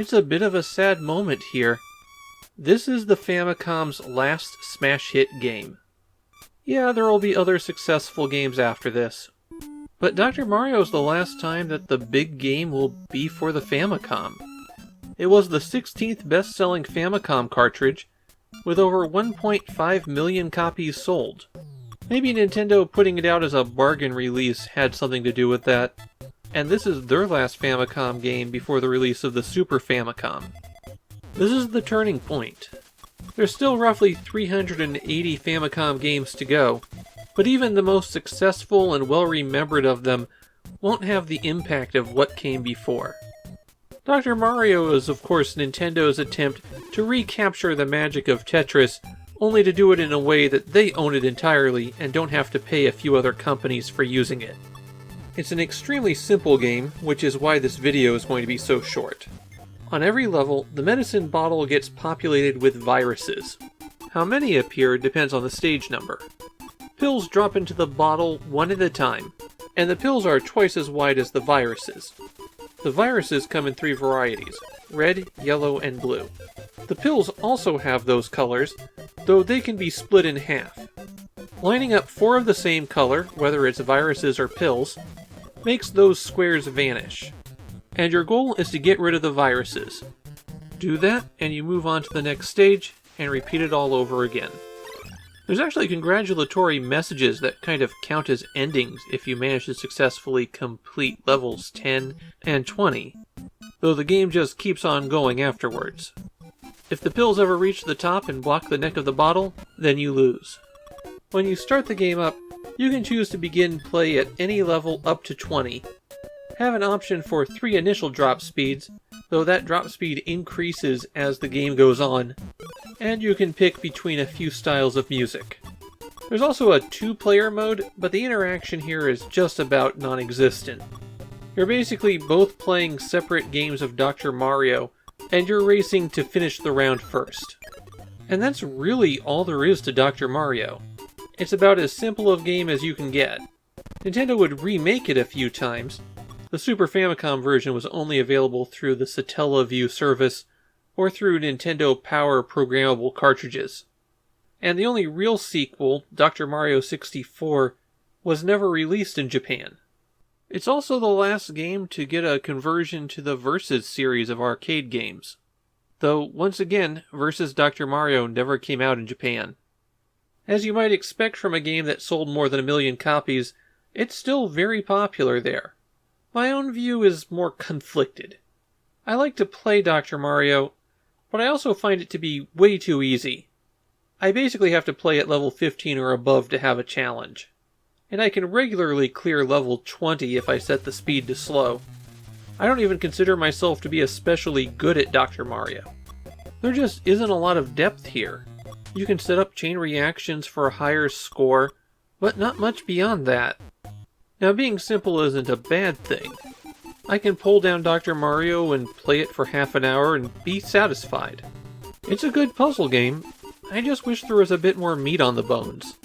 It's a bit of a sad moment here. This is the Famicom's last smash hit game. Yeah, there will be other successful games after this. But Dr. Mario is the last time that the big game will be for the Famicom. It was the 16th best-selling Famicom cartridge, with over 1.5 million copies sold. Maybe Nintendo putting it out as a bargain release had something to do with that. And this is their last Famicom game before the release of the Super Famicom. This is the turning point. There's still roughly 380 Famicom games to go, but even the most successful and well-remembered of them won't have the impact of what came before. Dr. Mario is of course Nintendo's attempt to recapture the magic of Tetris, only to do it in a way that they own it entirely and don't have to pay a few other companies for using it. It's an extremely simple game, which is why this video is going to be so short. On every level, the medicine bottle gets populated with viruses. How many appear depends on the stage number. Pills drop into the bottle one at a time, and the pills are twice as wide as the viruses. The viruses come in 3 varieties: red, yellow, and blue. The pills also have those colors, though they can be split in half. Lining up 4 of the same color, whether it's viruses or pills, makes those squares vanish. And your goal is to get rid of the viruses. Do that, and you move on to the next stage, and repeat it all over again. There's actually congratulatory messages that kind of count as endings if you manage to successfully complete levels 10 and 20, though the game just keeps on going afterwards. If the pills ever reach the top and block the neck of the bottle, then you lose. When you start the game up, you can choose to begin play at any level up to 20. Have an option for 3 initial drop speeds, though that drop speed increases as the game goes on, and you can pick between a few styles of music. There's also a 2-player mode, but the interaction here is just about non-existent. You're basically both playing separate games of Dr. Mario, and you're racing to finish the round first. And that's really all there is to Dr. Mario. It's about as simple of game as you can get. Nintendo would remake it a few times. The Super Famicom version was only available through the Satellaview service or through Nintendo Power programmable cartridges. And the only real sequel, Dr. Mario 64, was never released in Japan. It's also the last game to get a conversion to the Versus series of arcade games. Though, once again, Versus Dr. Mario never came out in Japan. As you might expect from a game that sold more than 1 million copies, it's still very popular there. My own view is more conflicted. I like to play Dr. Mario, but I also find it to be way too easy. I basically have to play at level 15 or above to have a challenge. And I can regularly clear level 20 if I set the speed to slow. I don't even consider myself to be especially good at Dr. Mario. There just isn't a lot of depth here. You can set up chain reactions for a higher score, but not much beyond that. Now, being simple isn't a bad thing. I can pull down Dr. Mario and play it for half an hour and be satisfied. It's a good puzzle game. I just wish there was a bit more meat on the bones.